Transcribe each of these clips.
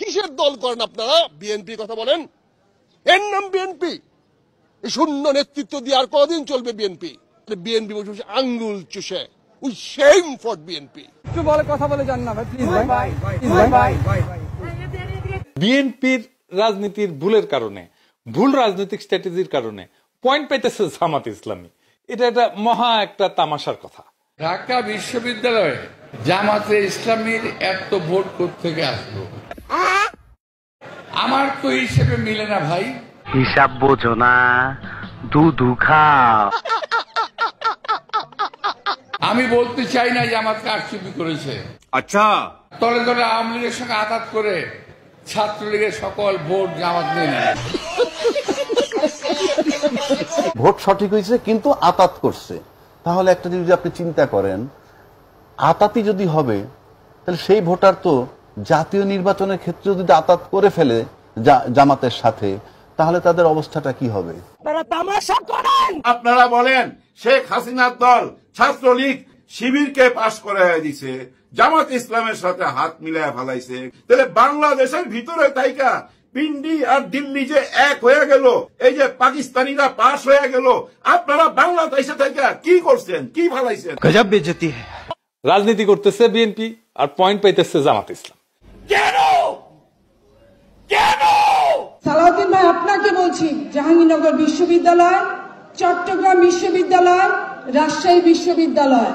কিসের দল করেন আপনারা? বিএনপি কথা বলেন, এর নাম বিএনপি। এই শূন্য নেতৃত্ব দিয়ে আর কদিন চলবে বিএনপি? বিএনপি বসে বসে আঙ্গুল চুষে। We shame for BNP. একটু বলে কথা বলে যান না ভাই, প্লিজ ভাই। বিএনপির রাজনীতির ভুলের কারণে, ভুল রাজনৈতিক স্ট্র্যাটেজির কারণে পয়েন্ট পাইতেছে জামাত ইসলামী। এটা একটা মহা একটা তামাশার কথা। ঢাকা বিশ্ববিদ্যালয়ে জামাতে ইসলামীর এত ভোট কোত্থেকে আসলো? আমার তো হিসেবে মিলে না ভাই। হিসাব বোঝো না, দুধু খাও। আমি বলতে চাই না জামাত কারচুপি করেছে। আচ্ছা, তলে তলে আওয়ামী লীগের সঙ্গে আঘাত করে ছাত্রলীগের সকল ভোট জামাত নিয়ে নেয়। ভোট সঠিক হয়েছে কিন্তু আতাত করছে। তাহলে একটা যদি আপনি চিন্তা করেন, আতাতি যদি হবে তাহলে সেই ভোটার তো জাতীয় নির্বাচনের ক্ষেত্রে যদি আতাত করে ফেলে জামাতের সাথে, তাহলে তাদের অবস্থাটা কি হবে? আপনারা বলেন শেখ হাসিনার দল ছাত্রলীগ শিবিরকে পাশ করাইয়া দিছে, জামাত ইসলামের সাথে হাত মিলাইয়া ফেলাইছে। তাহলে বাংলাদেশের ভিতরে তাইকা পিন্ডি আর দিল্লি যে এক হয়ে গেল, এই যে পাকিস্তানিরা পাশ হয়ে গেল, আপনারা বাংলাদেশে থেকে কি করছেন, কি ফেলাইছেন? গজব বেজতি। রাজনীতি করতেছে বিএনপি আর পয়েন্ট পাইতেছে জামাত ইসলাম। কেন কেন? সালাউদ্দিন ভাই, আপনাকে বলছি, জাহাঙ্গীরনগর বিশ্ববিদ্যালয়, চট্টগ্রাম বিশ্ববিদ্যালয়, রাজশাহী বিশ্ববিদ্যালয়,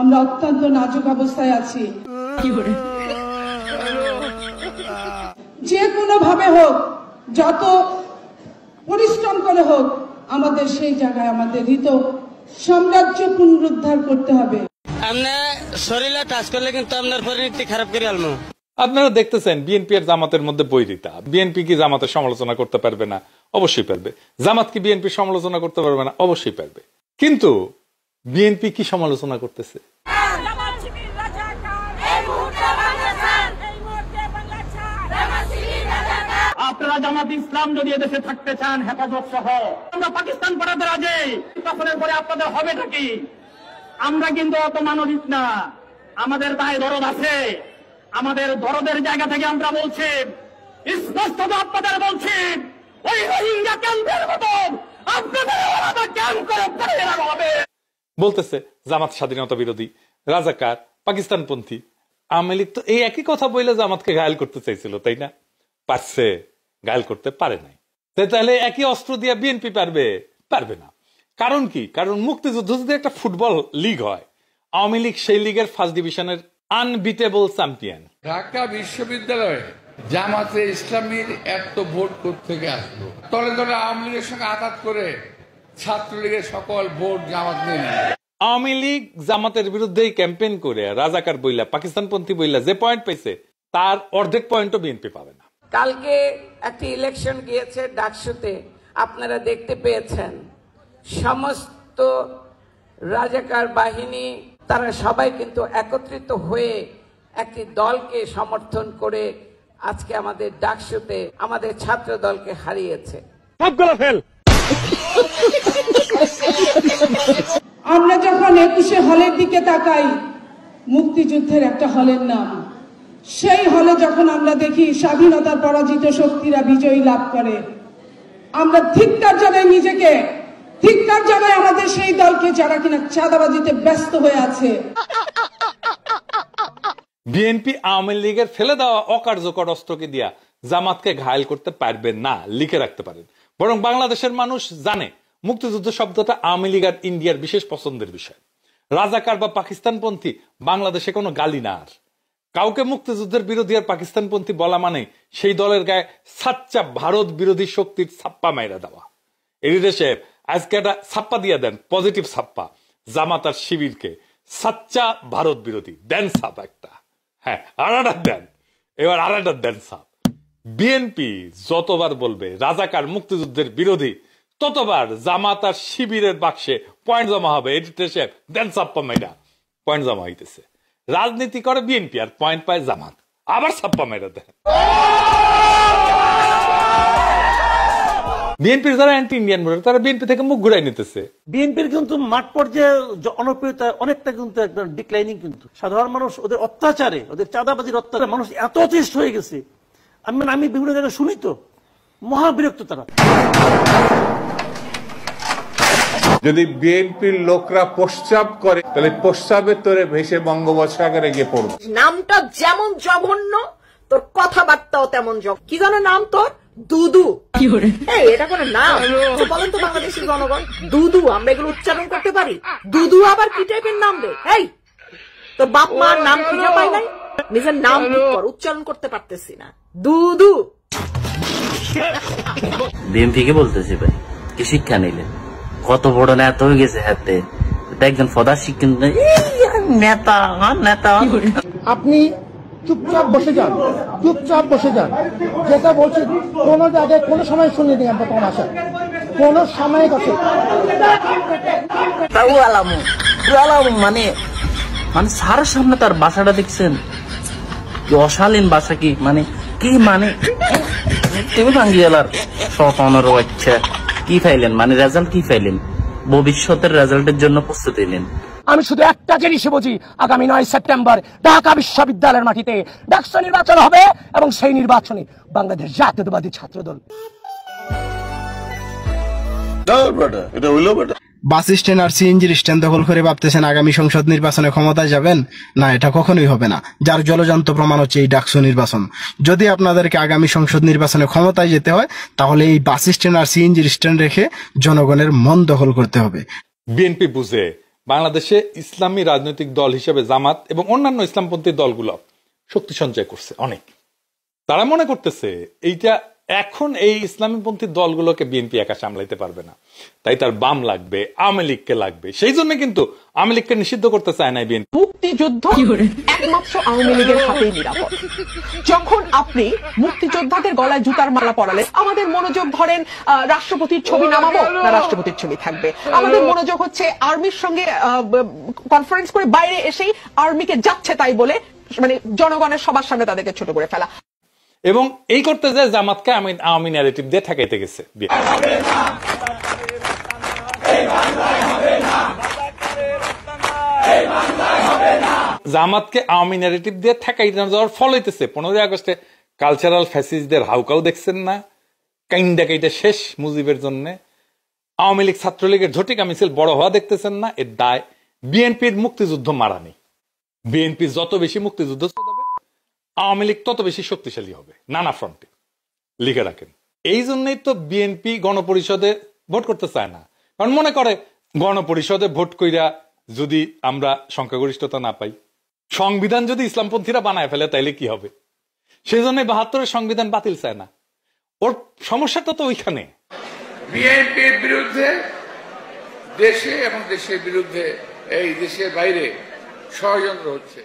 আমরা অত্যন্ত নাজুক অবস্থায় আছি। যে কোনো ভাবে হোক, যত পরিশ্রম করে হোক, আমাদের সেই জায়গায় আমাদের হৃত সাম্রাজ্য পুনরুদ্ধার করতে হবে। শরীরে টাচ করলে কিন্তু আপনার পরিণতি খারাপ করে আলমো। আপনারা দেখতেছেন বিএনপি আর জামাতের মধ্যে বৈরিতা। বিএনপি কি জামাতের সমালোচনা করতে পারবে না? অবশ্যই পারবে। জামাত কি বিএনপির সমালোচনা করতে পারবে না? অবশ্যই পারবে। কিন্তু বিএনপি কি সমালোচনা করতেছে? আপনারা জামাত ইসলাম যদি এদেশে থাকতে চান হেফাজত সহ, আমরা পাকিস্তান পাঠাতে রাজি। নির্বাচনের পরে আপনাদের হবেটা কি? আমরা কিন্তু অত মানবিক না, আমাদের দায় দরদ আছে। আমাদের দরদের জায়গা থেকে আমরা বলছি, স্পষ্ট আপনাদের বলছি, ওই রোহিঙ্গা ক্যাম্পের মতো আপনাদের আলাদা ক্যাম্প করে ফেরা হবে। বলতেছে জামাত স্বাধীনতা বিরোধী, রাজাকার, পাকিস্তানপন্থী। আওয়ামী লীগ তো এই একই কথা বলে জামাতকে ঘায়েল করতে চাইছিল, তাই না? পারছে, ঘায়েল করতে পারে নাই। তাহলে একই অস্ত্র দিয়ে বিএনপি পারবে? পারবে না। কারণ কি? কারণ মুক্তিযুদ্ধ যদি একটা ফুটবল লিগ হয়, আওয়ামী লীগ সেই লিগের ফার্স্ট ডিভিশনের আনবিটেবল চ্যাম্পিয়ন। ঢাকা বিশ্ববিদ্যালয়ে জামাতে ইসলামীর এত ভোট কোত্থেকে আসলো? তলে তলে আওয়ামী লীগের সঙ্গে আঘাত করে ছাত্রলীগের সকল ভোট জামাত নিয়ে নেয়। আওয়ামী লীগ জামাতের বিরুদ্ধেই ক্যাম্পেইন করে রাজাকার বইলা, পাকিস্তানপন্থী বইলা যে পয়েন্ট পাইছে, তার অর্ধেক পয়েন্টও বিএনপি পাবে না। কালকে একটি ইলেকশন গিয়েছে ডাকসুতে, আপনারা দেখতে পেয়েছেন। সমস্ত রাজাকার বাহিনী তারা সবাই কিন্তু একত্রিত হয়ে একটি দলকে সমর্থন করে আজকে আমাদের ডাকসুতে আমাদের ছাত্র দলকে হারিয়েছে। আমরা যখন 21শে হলের দিকে তাকাই, মুক্তিযুদ্ধের একটা হলের নাম, সেই হলে যখন আমরা দেখি স্বাধীনতার পরাজিত শক্তিরা বিজয়ী লাভ করে, আমরা ধিক্কার জানাই নিজেকে, ধিক্কার জানাই আমাদের সেই দলকে যারা কিনা চাঁদাবাজিতে ব্যস্ত হয়ে আছে। বিএনপি আওয়ামী লীগের ফেলে দেওয়া অকার্যকর অস্ত্রকে দিয়া জামাতকে ঘায়েল করতে পারবেন না, লিখে রাখতে পারেন। বরং বাংলাদেশের মানুষ জানে মুক্তিযুদ্ধ শব্দটা আওয়ামী লীগ আর ইন্ডিয়ার বিশেষ পছন্দের বিষয়। রাজাকার বা পাকিস্তানপন্থী বাংলাদেশে কোনো গালি না। আর কাউকে মুক্তিযুদ্ধের বিরোধী আর পাকিস্তানপন্থী বলা মানে সেই দলের গায়ে সাচ্চা ভারত বিরোধী শক্তির ছাপ্পা মাইরা দেওয়া। এই দেশে আজকে একটা ছাপ্পা দিয়ে দেন, পজিটিভ ছাপ্পা, জামাত আর শিবিরকে সাচ্চা ভারত বিরোধী দেন ছাপ একটা। হ্যাঁ, আড়াটা দেন, এবার আড়াটা দেন ছাপ। বিএনপি যতবার বলবে রাজাকার মুক্তিযুদ্ধের বিরোধী, ততবার জামাত আর শিবিরের বাক্সে পয়েন্ট জমা হবে। এডিটেশে দেন ছাপ্পা মাইরা পয়েন্ট জমা হইতেছে। রাজনীতি করে বিএনপি আর পয়েন্ট পায় জামাত, আবার ছাপ্পা মাইরা দেন। বিএনপির যারা অ্যান্টি ইন্ডিয়ান ভোটার, তারা বিএনপি থেকে মুখ ঘুরাই নিতেছে। বিএনপির কিন্তু মাঠ পর্যায়ে জনপ্রিয়তা অনেকটা কিন্তু একদম ডিক্লাইনিং। কিন্তু সাধারণ মানুষ ওদের অত্যাচারে, ওদের চাঁদাবাজির অত্যাচারে মানুষ এত অতিষ্ঠ হয়ে গেছে, আমি বিভিন্ন জায়গায় শুনি তো, মহা বিরক্ত তারা। যদি বিএনপির লোকরা প্রস্রাব করে তাহলে প্রস্রাবের তোরে ভেসে বঙ্গোপসাগরে গিয়ে পড়বে। নামটা যেমন জঘন্য, তোর কথাবার্তাও তেমন কি জানো নাম তোর? দুদু। এটা কোনো নাম? বলেন তো বাংলাদেশের জনগণ, দুদু আমরা এগুলো উচ্চারণ করতে পারি? দুদু আবার কি টাইপের নাম রে? এই তোর বাপ মার নাম খুঁজে পাই নাই, নিজের নাম উচ্চারণ করতে পারতেছি না, দুদু। বিএনপি কে বলতেছি ভাই, কি শিক্ষা নিলেন? কত বড় নেতা হয়ে গেছে হাতে, একজন ফদা শিক্ষা নেতা নেতা। আপনি চুপচাপ বসে যান, চুপচাপ বসে যান। যেটা বলছি কোনো জায়গায় কোনো সময় শুনিনি আমরা তোমার আশা, কোনো সময় বসে মানে মানে সারের সামনে তার বাসাটা দেখছেন, কি অশালীন বাসা, কি মানে কি মানে শতানোর বাচ্চা। কি ফাইলেন মানে রেজাল্ট কি ফাইলেন? ভবিষ্যতের রেজাল্টের জন্য প্রস্তুতি নিন। আমি শুধু একটা জিনিসই বুঝি, আগামী 9 সেপ্টেম্বর ঢাকা বিশ্ববিদ্যালয়ের মাটিতে ডাকসু নির্বাচন হবে এবং সেই নির্বাচনে বাংলাদেশ জাতীয়তাবাদী ছাত্রদল। বাস স্ট্যান্ড আর সিএনজির স্ট্যান্ড দখল করে ভাবতেছেন আগামী সংসদ নির্বাচনে ক্ষমতায় যাবেন? না, এটা কখনোই হবে না। যার জলজান্ত প্রমাণ হচ্ছে এই ডাকসু নির্বাচন। যদি আপনাদেরকে আগামী সংসদ নির্বাচনে ক্ষমতায় যেতে হয়, তাহলে এই বাস স্ট্যান্ড আর সিএনজির স্ট্যান্ড রেখে জনগণের মন দখল করতে হবে। বিএনপি বুঝে বাংলাদেশে ইসলামী রাজনৈতিক দল হিসেবে জামাত এবং অন্যান্য ইসলামপন্থী দলগুলো শক্তি সঞ্চয় করছে অনেক। তারা মনে করতেছে এইটা এখন এই ইসলামীপন্থী দলগুলোকে বিএনপি একা সামলাইতে পারবে না, তাই তার বাম লাগবে, আওয়ামী লীগকে লাগবে। সেই জন্য কিন্তু আওয়ামী লীগকে নিষিদ্ধ করতে চায় না বিএনপি। মুক্তিযুদ্ধ একমাত্র আওয়ামী লীগের হাতেই নিরাপদ। যখন আপনি মুক্তিযোদ্ধাদের গলায় জুতার মালা পরালেন, আমাদের মনোযোগ ধরেন রাষ্ট্রপতির ছবি নামাবো না রাষ্ট্রপতির ছবি থাকবে, আমাদের মনোযোগ হচ্ছে আর্মির সঙ্গে কনফারেন্স করে বাইরে এসেই আর্মিকে যাচ্ছে তাই বলে মানে জনগণের সবার সামনে তাদেরকে ছোট করে ফেলা। এবং এই করতে যায় জামাতকে আওয়ামী ন্যারেটিভ দিয়ে ঠেকাইতে গেছে। জামাতকে আওয়ামী ন্যারেটিভ দিয়ে ঠেকাইতে যাওয়ার ফল হইতেছে 15 আগস্টে কালচারাল ফ্যাসিস্টদের হাউকাও দেখছেন না, কাইন্ডা কাইটা শেষ মুজিবের জন্য। আওয়ামী লীগ ছাত্রলীগের ঝটিকা মিছিল বড় হওয়া দেখতেছেন না, এর দায় বিএনপির মুক্তিযুদ্ধ মারা নেই। বিএনপি যত বেশি মুক্তিযুদ্ধ চালাবে, আওয়ামী লীগ তত বেশি শক্তিশালী হবে নানা ফ্রন্টে, লিখে রাখেন। এই জন্যই তো বিএনপি গণপরিষদে ভোট করতে চায় না, কারণ মনে করে গণপরিষদে ভোট কইরা যদি আমরা সংখ্যাগরিষ্ঠতা না পাই, সংবিধান যদি ইসলামপন্থীরা বানায় ফেলে তাইলে কি হবে। সেই জন্য 72-এর সংবিধান বাতিল চায় না। ওর সমস্যাটা তো ওইখানে। বিএনপির বিরুদ্ধে দেশে এবং দেশের বিরুদ্ধে এই দেশের বাইরে ষড়যন্ত্র হচ্ছে।